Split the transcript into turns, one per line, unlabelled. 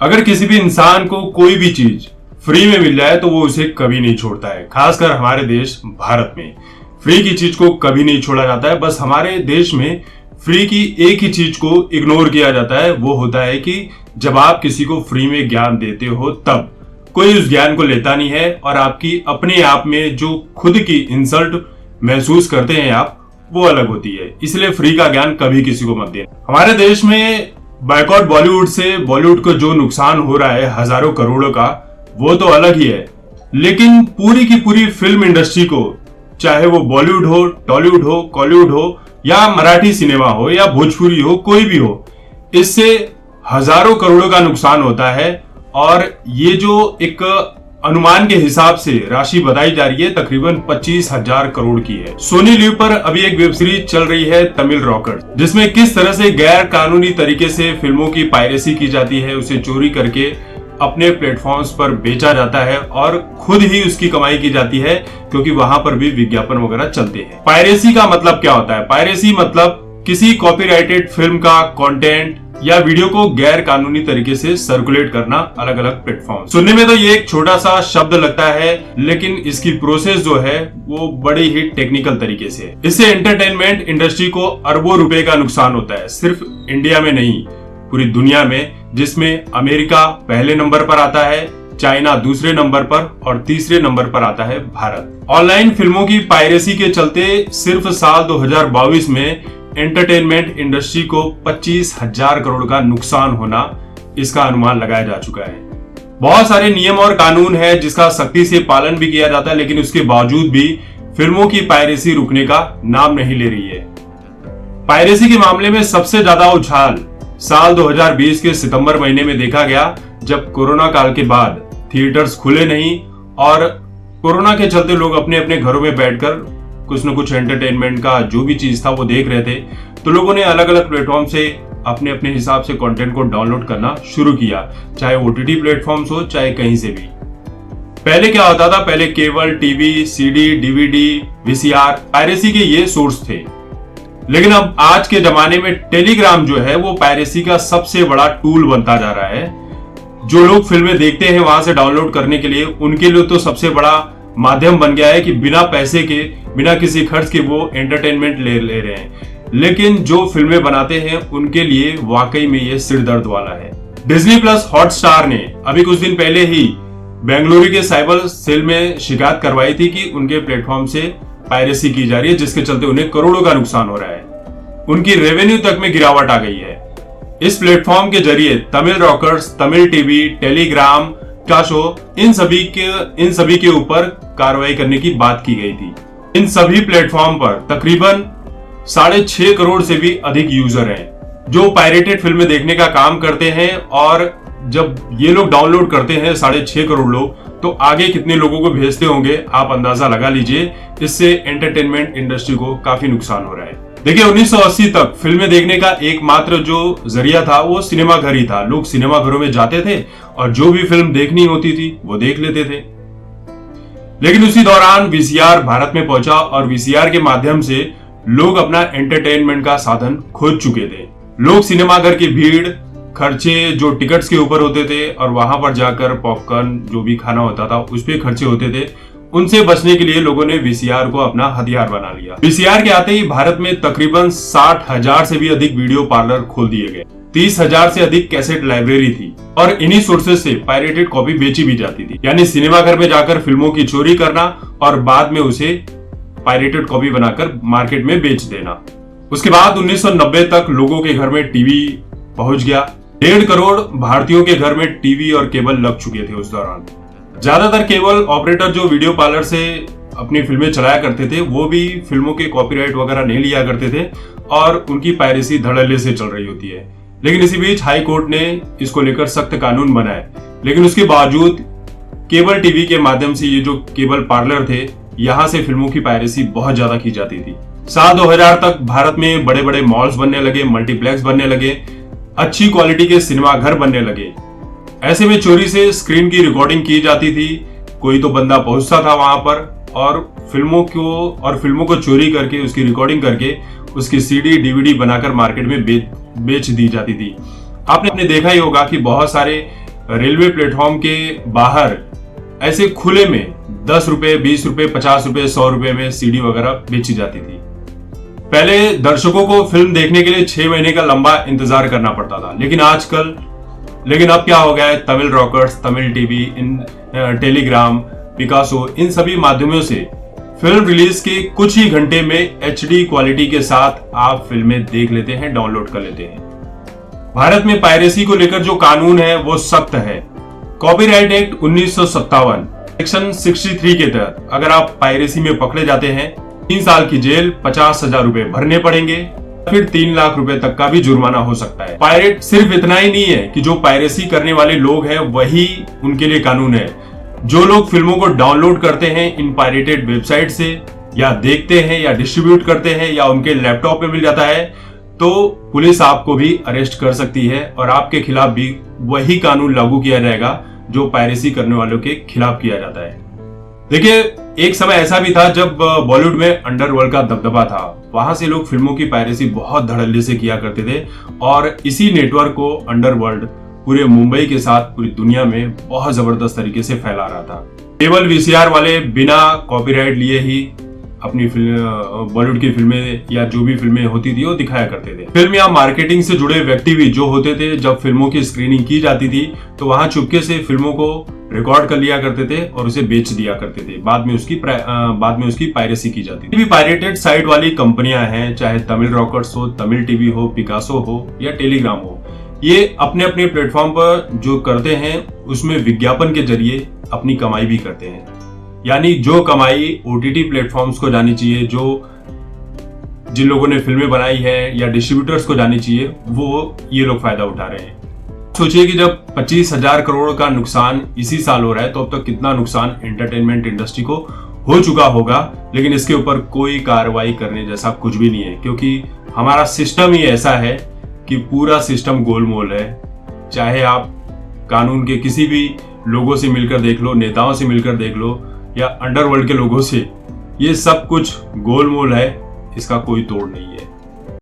अगर किसी भी इंसान को कोई भी चीज फ्री में मिल जाए तो वो उसे कभी नहीं छोड़ता है। खासकर हमारे देश भारत में फ्री की चीज को कभी नहीं छोड़ा जाता है। बस हमारे देश में फ्री की एक ही चीज को इग्नोर किया जाता है, वो होता है कि जब आप किसी को फ्री में ज्ञान देते हो तब कोई उस ज्ञान को लेता नहीं है और आपकी अपने आप में जो खुद की इंसल्ट महसूस करते हैं आप, वो अलग होती है। इसलिए फ्री का ज्ञान कभी किसी को मत देना। हमारे देश में बायकॉट बॉलीवुड से बॉलीवुड को जो नुकसान हो रहा है हजारों करोड़ों का, वो तो अलग ही है, लेकिन पूरी की पूरी फिल्म इंडस्ट्री को, चाहे वो बॉलीवुड हो, टॉलीवुड हो, कॉलीवुड हो या मराठी सिनेमा हो या भोजपुरी हो, कोई भी हो, इससे हजारों करोड़ों का नुकसान होता है। और ये जो एक अनुमान के हिसाब से राशि बताई जा रही है तकरीबन 25,000 करोड़ की है। सोनी लिव पर अभी एक वेब सीरीज चल रही है तमिल रॉकर्स, जिसमें किस तरह से गैर कानूनी तरीके से फिल्मों की पायरेसी की जाती है, उसे चोरी करके अपने प्लेटफॉर्म्स पर बेचा जाता है और खुद ही उसकी कमाई की जाती है, क्योंकि वहां पर भी विज्ञापन वगैरह चलते हैं। पायरेसी का मतलब क्या होता है? पायरेसी मतलब किसी कॉपीराइटेड फिल्म का कंटेंट या वीडियो को गैर कानूनी तरीके से सर्कुलेट करना अलग अलग प्लेटफॉर्म। सुनने में तो ये एक छोटा सा शब्द लगता है, लेकिन इसकी प्रोसेस जो है वो बड़ी ही टेक्निकल तरीके से। इससे एंटरटेनमेंट इंडस्ट्री को अरबों रुपए का नुकसान होता है, सिर्फ इंडिया में नहीं पूरी दुनिया में, जिसमें अमेरिका पहले नंबर पर आता है, चाइना दूसरे नंबर पर और तीसरे नंबर पर आता है भारत। ऑनलाइन फिल्मों की पायरेसी के चलते सिर्फ साल 2022 में एंटरटेनमेंट इंडस्ट्री को 25,000 करोड़ का नुकसान होना, इसका अनुमान लगाया जा चुका है। बहुत सारे नियम और कानून है जिसका सख्ती से पालन भी किया जाता है, लेकिन उसके बावजूद भी फिल्मों की पायरेसी रुकने का नाम नहीं ले रही है। पायरेसी के मामले में सबसे ज्यादा उछाल साल 2020 के सितंबर महीने में देखा गया, जब कोरोना काल के बाद थिएटर्स खुले नहीं और कोरोना के चलते लोग अपने अपने घरों में बैठकर कुछ न कुछ एंटरटेनमेंट का जो भी चीज था वो देख रहे थे। तो लोगों ने अलग अलग प्लेटफॉर्म से अपने अपने हिसाब से कंटेंट को डाउनलोड करना शुरू किया, चाहे ओटीटी प्लेटफॉर्म्स हो चाहे कहीं से भी। पहले क्या होता था? पहले cable TV, CD, DVD, VCR, piracy के ये सोर्स थे, लेकिन अब आज के जमाने में टेलीग्राम जो है वो पायरेसी का सबसे बड़ा टूल बनता जा रहा है। जो लोग फिल्में देखते हैं वहां से डाउनलोड करने के लिए, उनके लिए तो सबसे बड़ा माध्यम बन गया है कि बिना पैसे के, बिना किसी खर्च के वो एंटरटेनमेंट ले रहे हैं। लेकिन जो फिल्में बनाते हैं उनके लिए वाकई में ये सिर दर्द वाला है। डिज्नी प्लस हॉटस्टार ने अभी कुछ दिन पहले ही बेंगलुरु के साइबर सेल में शिकायत करवाई थी कि उनके प्लेटफॉर्म से पायरेसी की जा रही है, जिसके चलते उन्हें करोड़ों का नुकसान हो रहा है। उनकी रेवेन्यू तक में गिरावट आ गई है। इस प्लेटफॉर्म के जरिए Tamil Rockers, Tamil TV, Telegram का शो, इन सभी के ऊपर कार्रवाई करने की बात की गई थी। इन सभी प्लेटफॉर्म पर तकरीबन 6.5 करोड़ से भी अधिक यूजर हैं जो पायरेटेड फिल्में देखने का काम करते हैं। और जब ये लोग डाउनलोड करते हैं 6.5 करोड़ लोग, तो आगे कितने लोगों को भेजते होंगे आप अंदाजा लगा लीजिए। इससे एंटरटेनमेंट इंडस्ट्री को काफी नुकसान हो रहा है। देखिए 1980 तक फिल्में देखने का एकमात्र जो जरिया था वो सिनेमा घर ही था। लोग सिनेमा घरों में जाते थे और जो भी फिल्म देखनी होती थी वो देख लेते थे। लेकिन उसी दौरान वीसीआर भारत में पहुंचा और वीसीआर के माध्यम से लोग अपना एंटरटेनमेंट का साधन खोज चुके थे। लोग सिनेमा घर की भीड़, खर्चे जो टिकट्स के ऊपर होते थे और वहां पर जाकर पॉपकॉर्न जो भी खाना होता था उस पे खर्चे होते थे, उनसे बचने के लिए लोगों ने वीसीआर को अपना हथियार बना लिया। वीसीआर के आते ही भारत में तकरीबन 60,000 से भी अधिक वीडियो पार्लर खोल दिए गए। 30,000 से अधिक कैसेट लाइब्रेरी थी और इन्हीं सोर्सेज से पायरेटेड कॉपी बेची भी जाती थी। यानी सिनेमा घर में जाकर फिल्मों की चोरी करना और बाद में उसे पायरेटेड कॉपी बनाकर मार्केट में बेच देना। उसके बाद 1990 तक लोगों के घर में टीवी पहुंच गया। 1.5 करोड़ भारतीयों के घर में टीवी और केबल लग चुके थे उस दौरान। ज्यादातर केबल ऑपरेटर जो वीडियो पार्लर से अपनी फिल्में चलाया करते थे वो भी फिल्मों के कॉपीराइट वगैरह नहीं लिया करते थे और उनकी पायरेसी धड़ल्ले से चल रही होती है। लेकिन इसी बीच हाई कोर्ट ने इसको लेकर सख्त कानून बनाए, लेकिन उसके बावजूद केबल टीवी के माध्यम से ये जो केबल पार्लर थे, यहाँ से फिल्मों की पायरेसी बहुत ज्यादा की जाती थी। साल 2000 तक भारत में बड़े बड़े मॉल्स बनने लगे, मल्टीप्लेक्स बनने लगे, अच्छी क्वालिटी के सिनेमा घर बनने लगे। ऐसे में चोरी से स्क्रीन की रिकॉर्डिंग की जाती थी। कोई तो बंदा पहुंचता था वहां पर और फिल्मों को चोरी करके उसकी रिकॉर्डिंग करके उसकी सीडी डीवीडी बनाकर मार्केट में बेच दी जाती थी। आपने देखा ही होगा कि बहुत सारे रेलवे प्लेटफॉर्म के बाहर ऐसे खुले में 10 रुपए, 20 रुपए, 50 रुपए, 100 रुपए में सीडी वगैरह बेची जाती थी। पहले दर्शकों को फिल्म देखने के लिए 6 महीने का लंबा इंतजार करना पड़ता था, लेकिन अब क्या हो गया है, Tamil Rockers, Tamil TV, Telegram, Picasso, इन सभी माध्यमों से फिल्म रिलीज के कुछ ही घंटे में HD क्वालिटी के साथ आप फिल्में देख लेते हैं, डाउनलोड कर लेते हैं। भारत में पायरेसी को लेकर जो कानून है वो सख्त है। कॉपीराइट एक्ट 1957 सेक्शन 63 के तहत अगर आप पायरेसी में पकड़े जाते हैं 3 साल की जेल, 50,000 रुपए भरने पड़ेंगे, फिर 3 लाख रुपए तक का भी जुर्माना हो सकता है। पायरेट सिर्फ इतना ही नहीं है कि जो पायरेसी करने वाले लोग हैं वही उनके लिए कानून है। जो लोग फिल्मों को डाउनलोड करते हैं इन पायरेटेड वेबसाइट से, या देखते हैं या डिस्ट्रीब्यूट करते हैं या उनके लैपटॉप में मिल जाता है, तो पुलिस आपको भी अरेस्ट कर सकती है और आपके खिलाफ भी वही कानून लागू किया जाएगा जो पायरेसी करने वालों के खिलाफ किया जाता है। देखिए, एक समय ऐसा भी था जब बॉलीवुड में अंडरवर्ल्ड का दबदबा था। वहां से लोग फिल्मों की पायरेसी बहुत धड़ल्ले से किया करते थे और इसी नेटवर्क को अंडरवर्ल्ड पूरे मुंबई के साथ पूरी दुनिया में बहुत जबरदस्त तरीके से फैला रहा था। केवल VCR वाले बिना कॉपीराइट लिए ही अपनी बॉलीवुड की फिल्में या जो भी फिल्में होती थी वो दिखाया करते थे। फिल्म या मार्केटिंग से जुड़े व्यक्ति भी जो होते थे, जब फिल्मों की स्क्रीनिंग की जाती थी तो वहां चुपके से फिल्मों को रिकॉर्ड कर लिया करते थे और उसे बेच दिया करते थे। बाद में उसकी पायरेसी की जाती थी। पायरेटेड साइट वाली कंपनियां हैं, चाहे तमिल रॉकर्स हो, तमिल टीवी हो, पिकासो हो या टेलीग्राम हो, ये अपने अपने प्लेटफॉर्म पर जो करते हैं उसमें विज्ञापन के जरिए अपनी कमाई भी करते हैं। यानी जो कमाई OTT प्लेटफॉर्म्स को जानी चाहिए, जो जिन लोगों ने फिल्में बनाई है या डिस्ट्रीब्यूटर्स को जानी चाहिए, वो ये लोग फायदा उठा रहे हैं। सोचिए कि जब 25,000 करोड़ का नुकसान इसी साल हो रहा है तो अब तक कितना नुकसान एंटरटेनमेंट इंडस्ट्री को हो चुका होगा, लेकिन इसके ऊपर कोई कार्रवाई करने जैसा कुछ भी नहीं है, क्योंकि हमारा सिस्टम ही ऐसा है कि पूरा सिस्टम गोलमोल है। चाहे आप कानून के किसी भी लोगों से मिलकर देख लो, नेताओं से मिलकर देख लो या अंडरवर्ल्ड के लोगों से, ये सब कुछ गोलमोल है, इसका कोई तोड़ नहीं है।